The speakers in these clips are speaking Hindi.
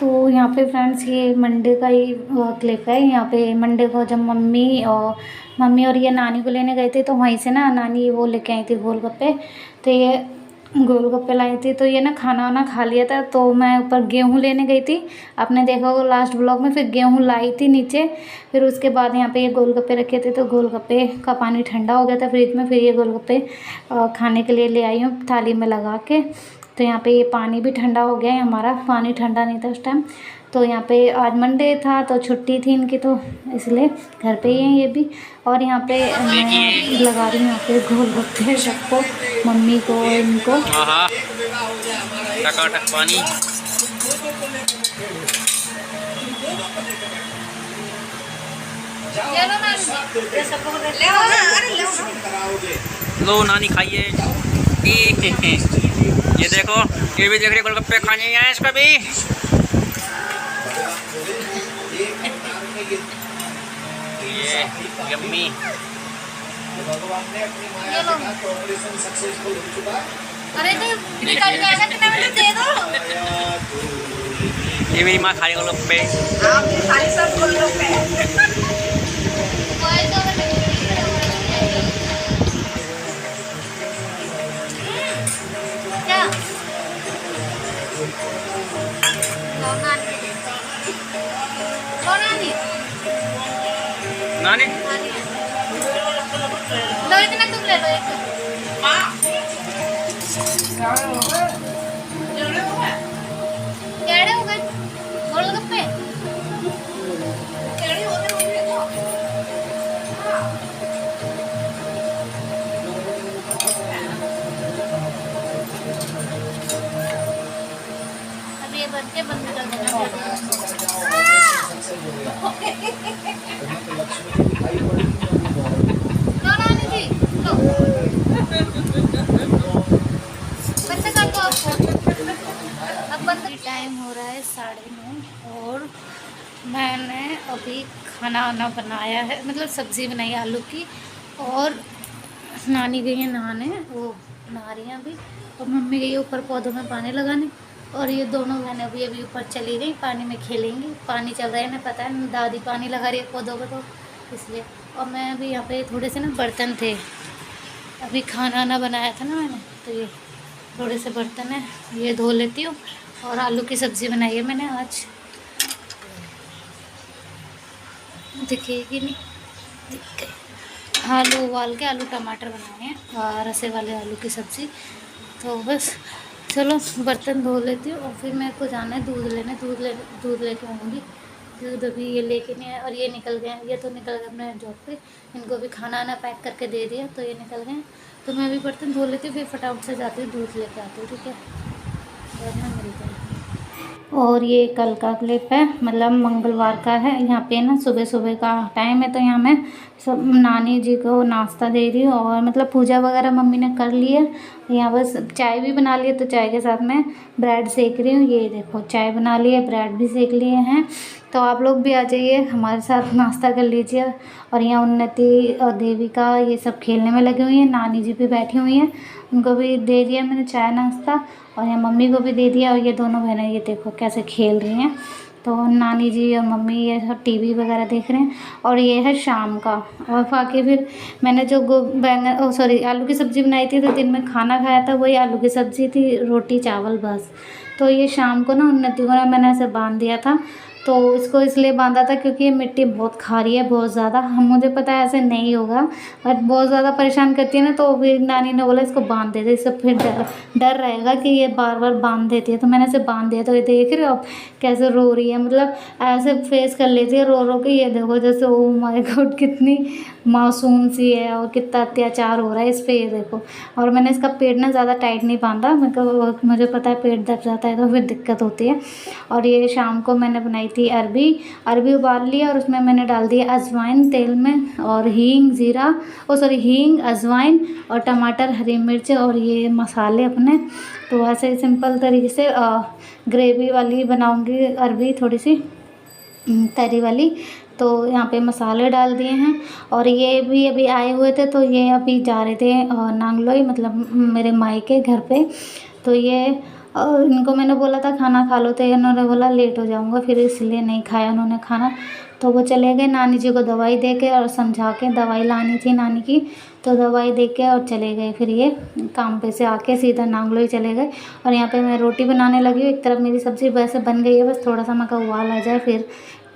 तो यहाँ पे फ्रेंड्स ये मंडे का ही क्लिप है। यहाँ पे मंडे को जब मम्मी और ये नानी को लेने गए थे, तो वहीं से ना नानी वो लेके आई थी गोलगप्पे। तो ये गोलगप्पे लाई थी, तो ये ना खाना वाना खा लिया था। तो मैं ऊपर गेहूँ लेने गई थी, आपने देखा होगा लास्ट ब्लॉग में। फिर गेहूँ लाई थी नीचे, फिर उसके बाद यहाँ पे ये गोलगप्पे रखे थे। तो गोलगप्पे का पानी ठंडा हो गया था फ्रिज में, फिर ये गोलगप्पे खाने के लिए ले आई हूँ थाली में लगा के। तो यहाँ पे ये पानी भी ठंडा हो गया है, हमारा पानी ठंडा नहीं था उस टाइम। तो यहाँ पे आज मंडे था तो छुट्टी थी इनकी, तो इसलिए घर पे ही हैं ये भी। और यहाँ पे मैं लगा रही हूँ यहाँ पे गोलगप्पे सबको, मम्मी को, इनको। टकाटक पानी। लो नानी खाइए। ये देखो, ये भी देख रहे गोलगप्पे खाने हैं इसका भी। ये यम्मी। अरे तो निकल जाएगा, कितना मिनट दे दो। ये मेरी माँ खाने गोलगप्पे। आप खाली सब गोलगप्पे। क्या? नानी लो इतना तुम ले लो एक। केड़े हो गए गोलगप्पे? केड़े होते तो अब ये बच्चे बंद कर देना। लो नानी जी लो। बच्चे कर दो अब बंद। टाइम हो रहा है 9:30 और मैंने अभी खाना वाना बनाया है, मतलब सब्ज़ी बनाई है आलू की। और नानी गई है नहाने, वो नहा रही हैं अभी। और मम्मी गई है ऊपर पौधों में पानी लगाने। और ये दोनों बहनें अभी ऊपर चली गई, पानी में खेलेंगी। पानी चल रहा है ना, पता है दादी पानी लगा रही है पौधों को, तो इसलिए। और मैं अभी यहाँ पे थोड़े से ना बर्तन थे, अभी खाना वाना बनाया था ना मैंने, तो ये थोड़े से बर्तन है, ये धो लेती हूँ। और आलू की सब्ज़ी बनाई है मैंने आज, दिखेगी नहीं, दिख गई। आलू उबाल के आलू टमाटर बनाए हैं, रसे वाले आलू की सब्ज़ी। तो बस चलो बर्तन धो लेती हूँ। और फिर मेरे को जाना है दूध लेने, दूध लेके आऊँगी। दूध अभी ये लेके नहीं है, और ये निकल गए, ये तो निकल गए अपने जॉब पे। इनको भी खाना वाना पैक करके दे दिया, तो ये निकल गए। तो मैं अभी बर्तन धो लेती हूँ, फिर फटाफट से जाती हूँ दूध लेके आती हूँ, ठीक है? और मैं मिलती हूँ। और ये कल का क्लिप है, मतलब मंगलवार का है। यहाँ पे ना सुबह सुबह का टाइम है, तो यहाँ मैं सब नानी जी को नाश्ता दे रही हूँ। और मतलब पूजा वगैरह मम्मी ने कर ली है, यहाँ बस चाय भी बना ली है। तो चाय के साथ मैं ब्रेड सेक रही हूँ। ये देखो चाय बना ली है, ब्रेड भी सेक लिए हैं। तो आप लोग भी आ जाइए हमारे साथ, नाश्ता कर लीजिए। और यहाँ उन्नति और देविका ये सब खेलने में लगी हुई हैं, नानी जी भी बैठी हुई हैं, उनको भी दे दिया मैंने चाय नाश्ता। और यहाँ मम्मी को भी दे दिया। और ये दोनों बहनें ये देखो कैसे खेल रही हैं। तो नानी जी और मम्मी ये सब टीवी वगैरह देख रहे हैं। और ये है शाम का। और बाकी फिर मैंने जो आलू की सब्ज़ी बनाई थी, तो दिन में खाना खाया था वही आलू की सब्ज़ी थी, रोटी चावल बस। तो ये शाम को ना उन्नति को ना मैंने ऐसे बांध दिया था। तो इसको इसलिए बांधा था क्योंकि ये मिट्टी बहुत खा रही है, बहुत ज़्यादा। हम मुझे पता है ऐसे नहीं होगा, बट बहुत ज़्यादा परेशान करती है ना। तो फिर नानी ने बोला इसको बांध देते, इससे फिर डर रहेगा कि ये बार बार बांध देती है। तो मैंने इसे बांध दिया। तो ये देख रहे हो आप कैसे रो रही है, मतलब ऐसे फेस कर लेती है रो रो के। ये देखो जैसे ओ माय गॉड कितनी मासूम सी है, और कितना अत्याचार हो रहा है इस पर, ये देखो। और मैंने इसका पेट ना ज़्यादा टाइट नहीं बांधा, मुझे पता है पेट दब जाता है तो फिर दिक्कत होती है। और ये शाम को मैंने बनाई थी अरबी उबाल लिया, और उसमें मैंने डाल दिया अजवाइन तेल में, और हींग जीरा हींग अजवाइन और टमाटर हरी मिर्च और ये मसाले अपने। तो ऐसे सिंपल तरीके से ग्रेवी वाली बनाऊंगी अरबी, थोड़ी सी तरी वाली। तो यहाँ पे मसाले डाल दिए हैं। और ये भी अभी आए हुए थे, तो ये अभी जा रहे थे नांगलोई, मतलब मेरे मायके घर पे। तो ये और इनको मैंने बोला था खाना खा लो, तो इन्होंने बोला लेट हो जाऊँगा, फिर इसलिए नहीं खाया उन्होंने खाना। तो वो चले गए नानी जी को दवाई दे के और समझा के, दवाई लानी थी नानी की, तो दवाई दे के और चले गए। फिर ये काम पे से आके सीधा नांगलोई चले गए। और यहाँ पे मैं रोटी बनाने लगी हूँ। एक तरफ मेरी सब्ज़ी वैसे बन गई है, बस थोड़ा सा मका उबाल आ जाए फिर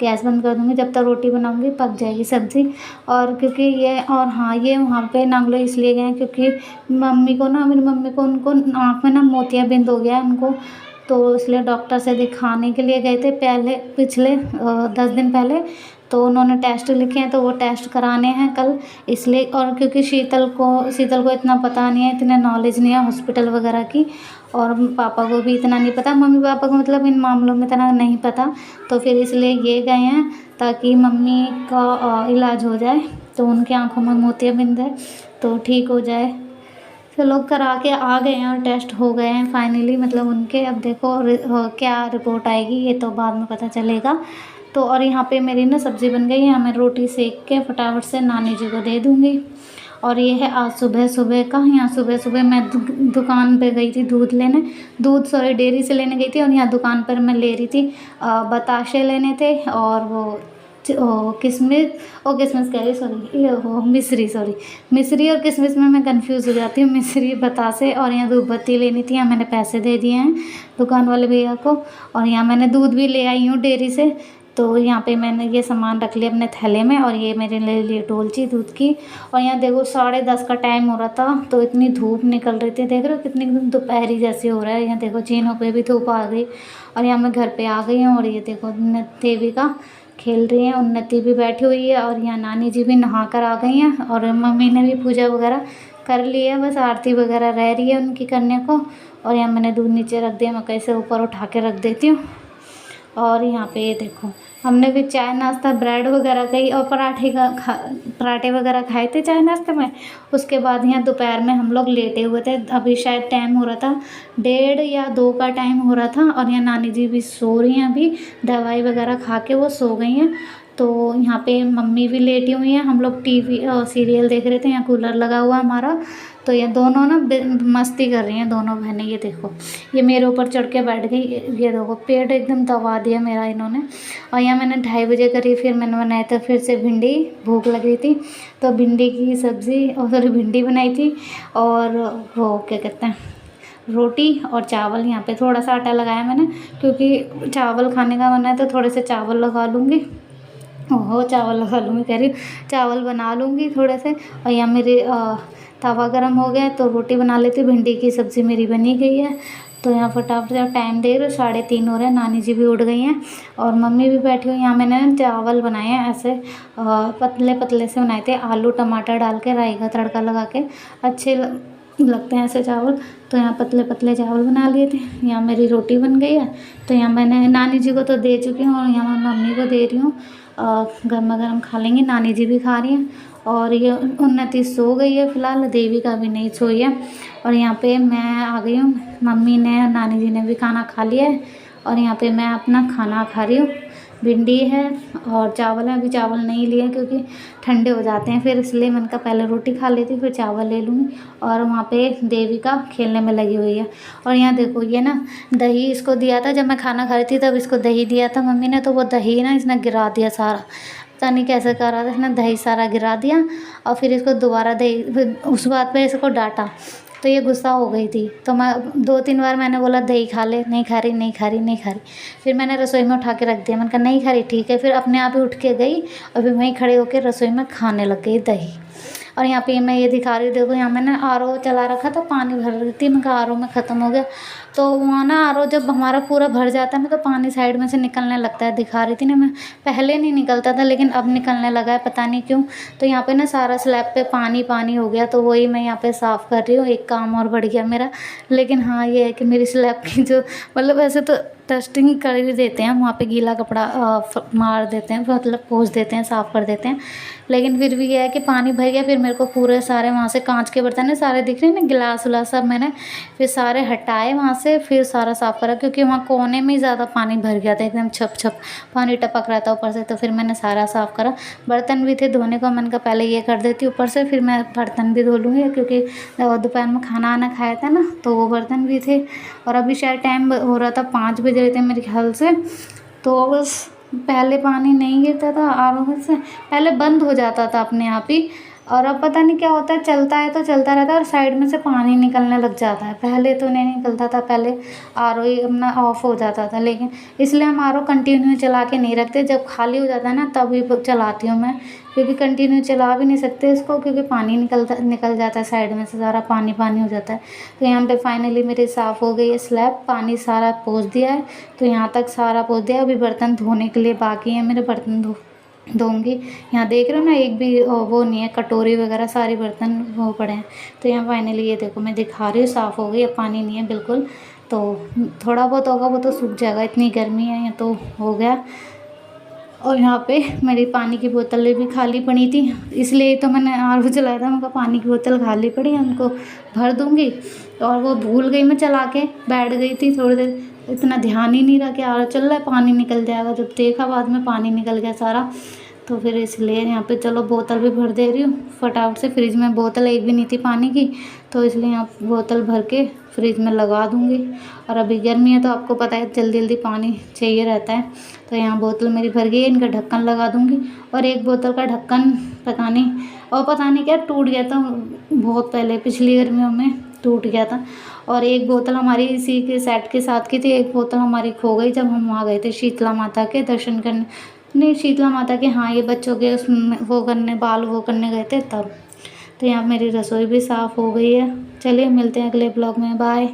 गैस बंद कर दूँगी। जब तक रोटी बनाऊँगी पक जाएगी सब्ज़ी। और क्योंकि ये और हाँ, ये वहाँ पे नांगलोई इसलिए गए हैं क्योंकि मम्मी को ना, मेरी मम्मी को, उनको आँख में ना मोतियाबिंद हो गया है उनको, तो इसलिए डॉक्टर से दिखाने के लिए गए थे पहले, पिछले 10 दिन पहले। तो उन्होंने टेस्ट लिखे हैं, तो वो टेस्ट कराने हैं कल, इसलिए। और क्योंकि शीतल को इतना पता नहीं है, इतने नॉलेज नहीं है हॉस्पिटल वगैरह की, और पापा को भी इतना नहीं पता, मम्मी पापा को मतलब इन मामलों में इतना नहीं पता। तो फिर इसलिए ये गए हैं ताकि मम्मी का इलाज हो जाए, तो उनकी आँखों में मोतियाबिंद है तो ठीक हो जाए। चलो करा के आ गए हैं और टेस्ट हो गए हैं फाइनली, मतलब उनके। अब देखो क्या रिपोर्ट आएगी ये तो बाद में पता चलेगा। तो और यहाँ पे मेरी ना सब्ज़ी बन गई है, मैं रोटी सेक के फटाफट से नानी जी को दे दूँगी। और ये है आज सुबह का, यहाँ सुबह मैं दुकान पे गई थी दूध डेयरी से लेने गई थी। और यहाँ दुकान पर मैं ले रही थी बताशे लेने थे, और वो किशमिश कह रही, सॉरी ये वो मिश्री और किशमिश में मैं कंफ्यूज हो जाती हूँ, मिश्री बतासे। और यहाँ धूप बत्ती लेनी थी, यहाँ मैंने पैसे दे दिए हैं दुकान वाले भैया को। और यहाँ मैंने दूध भी ले आई हूँ डेयरी से, तो यहाँ पे मैंने ये सामान रख लिया अपने थैले में। और ये मेरे लिए डोलची दूध की। और यहाँ देखो 10:30 का टाइम हो रहा था, तो इतनी धूप निकल रही थी, देख रहे हो कितनी दोपहरी जैसे हो रहा है। यहाँ देखो चीनों पे भी धूप आ गई। और यहाँ मैं घर पे आ गई हूँ, और ये देखो देविका खेल रही है, उन्नति भी बैठी हुई है, और यहाँ नानी जी भी नहा कर आ गई हैं, और मम्मी ने भी पूजा वगैरह कर ली है, बस आरती वगैरह रह रही है उनकी करने को। और यहाँ मैंने दूध नीचे रख दिया, मैं कैसे ऊपर उठा के रख देती हूँ। और यहाँ पे ये देखो हमने भी चाय नाश्ता ब्रेड वगैरह कही और पराठे वगैरह खाए थे चाय नाश्ते में। उसके बाद यहाँ दोपहर में हम लोग लेटे हुए थे, अभी शायद टाइम हो रहा था 1:30 या 2 का टाइम हो रहा था। और यहाँ नानी जी भी सो रही हैं, अभी दवाई वगैरह खा के वो सो गई हैं। तो यहाँ पे मम्मी भी लेटी हुई हैं, हम लोग टीवी सीरियल देख रहे थे, यहाँ कूलर लगा हुआ हमारा। तो ये दोनों ना मस्ती कर रही हैं दोनों बहनें। ये देखो ये मेरे ऊपर चढ़ के बैठ गई, ये देखो पेट एकदम दबा दिया मेरा इन्होंने। और यहाँ मैंने 2:30 बजे करी, फिर मैंने बनाया था फिर से भिंडी, भूख लग रही थी तो भिंडी की सब्ज़ी और सॉरी भिंडी बनाई थी। और वो क्या कहते हैं रोटी और चावल। यहाँ पे थोड़ा सा आटा लगाया मैंने, क्योंकि चावल खाने का मन है तो थोड़े से चावल लगा लूँगी। ओहो चावल लगा लूँगी कह रही हूँ, चावल बना लूँगी थोड़े से। और यहाँ मेरे तवा गरम हो गया तो रोटी बना लेती हूँ। भिंडी की सब्ज़ी मेरी बनी गई है। तो यहाँ फटाफट से टाइम दे रहे हो, 3:30 हो रहे हैं, नानी जी भी उठ गई हैं और मम्मी भी बैठी हुई। यहाँ मैंने चावल बनाए हैं ऐसे पतले पतले से बनाए थे, आलू टमाटर डाल के राई का तड़का लगा के, अच्छे लगते हैं ऐसे चावल। तो यहाँ पतले पतले चावल बना लिए थे। यहाँ मेरी रोटी बन गई है, तो यहाँ मैंने नानी जी को तो दे चुकी हूँ और यहाँ मैं मम्मी को दे रही हूँ, गर्मा गर्म खा लेंगे। नानी जी भी खा रही हैं और ये उन्नति सो गई है फ़िलहाल, देविका भी नहीं सोई है। और यहाँ पे मैं आ गई हूँ, मम्मी ने और नानी जी ने भी खाना खा लिया है और यहाँ पे मैं अपना खाना खा रही हूँ। भिंडी है और चावल है, अभी चावल नहीं लिए क्योंकि ठंडे हो जाते हैं फिर, इसलिए मैंने कहा पहले रोटी खा लेती फिर चावल ले लूँगी। और वहाँ पे देविका खेलने में लगी हुई है। और यहाँ देखो ये ना दही इसको दिया था, जब मैं खाना खा रही थी तब इसको दही दिया था मम्मी ने, तो वो दही ना इसने गिरा दिया सारा, पता नहीं कैसे कर रहा था, इसने दही सारा गिरा दिया। और फिर इसको दोबारा दही, उस बात पे इसको डांटा तो ये गुस्सा हो गई थी। तो मैं 2-3 बार मैंने बोला दही खा ले, नहीं खा रही। फिर मैंने रसोई में उठा के रख दिया, मैंने कहा नहीं खा रही ठीक है। फिर अपने आप ही उठ के गई और फिर वहीं खड़े होकर रसोई में खाने लग गई दही। और यहाँ पे मैं ये दिखा रही हूँ, देखो यहाँ मैंने RO चला रखा था, पानी भर रही थी, मैं कहा RO में ख़त्म हो गया। तो वहाँ ना RO जब हमारा पूरा भर जाता है ना तो पानी साइड में से निकलने लगता है, दिखा रही थी ना मैं, पहले नहीं निकलता था लेकिन अब निकलने लगा है, पता नहीं क्यों। तो यहाँ पे ना सारा स्लैब पे पानी हो गया, तो वही मैं यहाँ पे साफ़ कर रही हूँ। एक काम और बढ़ गया मेरा, लेकिन हाँ ये है कि मेरी स्लैब की जो मतलब वैसे तो डस्टिंग कर ही देते हैं, वहाँ पे गीला कपड़ा मार देते हैं, मतलब पोंछ देते हैं, साफ़ कर देते हैं। लेकिन फिर भी ये है कि पानी भर गया, फिर मेरे को पूरे सारे वहाँ से कांच के बर्तन है सारे दिख रहे हैं ना, गिलास उलास सब मैंने फिर सारे हटाए वहाँ से, फिर सारा साफ़ करा, क्योंकि वहाँ कोने में ही ज़्यादा पानी भर गया था, एकदम छप छप पानी टपक रहा था ऊपर से। तो फिर मैंने सारा साफ़ करा। बर्तन भी थे धोने को, मैंने कहा पहले ये कर देती ऊपर से, फिर मैं बर्तन भी धो लूँगी, क्योंकि दोपहर में खाना वाना खाया था ना, तो वो बर्तन भी थे। और अभी शायद टाइम हो रहा था 5 बज रहे थे मेरे ख्याल से। तो बस पहले पानी नहीं गिरता था आर ओ से, पहले बंद हो जाता था अपने आप ही, और अब पता नहीं क्या होता है, चलता है तो चलता रहता है और साइड में से पानी निकलने लग जाता है। पहले तो नहीं निकलता था, पहले आर ओ ही अपना ऑफ हो जाता था। लेकिन इसलिए हम आर ओ कंटिन्यू चला के नहीं रखते, जब खाली हो जाता है ना तभी चलाती हूँ मैं, क्योंकि कंटिन्यू चला भी नहीं सकते इसको, क्योंकि पानी निकल जाता है साइड में से, सारा पानी पानी हो जाता है। तो यहाँ पे फाइनली मेरी साफ़ हो गई है स्लैब, पानी सारा पोंछ दिया है, तो यहाँ तक सारा पोंछ दिया। अभी बर्तन धोने के लिए बाकी है मेरे, बर्तन धोऊंगी। यहाँ देख रहे हो ना, एक भी वो नहीं है, कटोरी वगैरह सारे बर्तन वो पड़े हैं। तो यहाँ फाइनली ये देखो मैं दिखा रही हूँ, साफ़ हो गई, अब पानी नहीं है बिल्कुल। तो थोड़ा बहुत होगा वो तो सूख जाएगा, इतनी गर्मी है, ये तो हो गया। और यहाँ पे मेरी पानी की बोतलें भी खाली पड़ी थी, इसलिए तो मैंने आर ओ चलाया था। उनका पानी की बोतल खाली पड़ी है, उनको भर दूँगी। और वो भूल गई, मैं चला के बैठ गई थी थोड़ी देर, इतना ध्यान ही नहीं रहा कि आर ओ चल रहा है, पानी निकल जाएगा। जब देखा बाद में पानी निकल गया सारा, तो फिर इसलिए यहाँ पे चलो बोतल भी भर दे रही हूँ फटाफट से। फ्रिज में बोतल एक भी नहीं थी पानी की, तो इसलिए यहाँ बोतल भर के फ्रिज में लगा दूँगी। और अभी गर्मी है तो आपको पता है जल्दी जल्दी पानी चाहिए रहता है। तो यहाँ बोतल मेरी भर गई है, इनका ढक्कन लगा दूँगी। और एक बोतल का ढक्कन पता नहीं क्या टूट गया था बहुत पहले, पिछली गर्मियों में टूट गया था। और एक बोतल हमारी इसी के सेट के साथ की थी, एक बोतल हमारी खो गई जब हम वहाँ गए थे शीतला माता के दर्शन करने, नहीं शीतला माता के, हाँ ये बच्चों के उसमें वो करने, बाल वो करने गए थे तब। तो यहाँ मेरी रसोई भी साफ़ हो गई है। चलिए मिलते हैं अगले ब्लॉग में, बाय।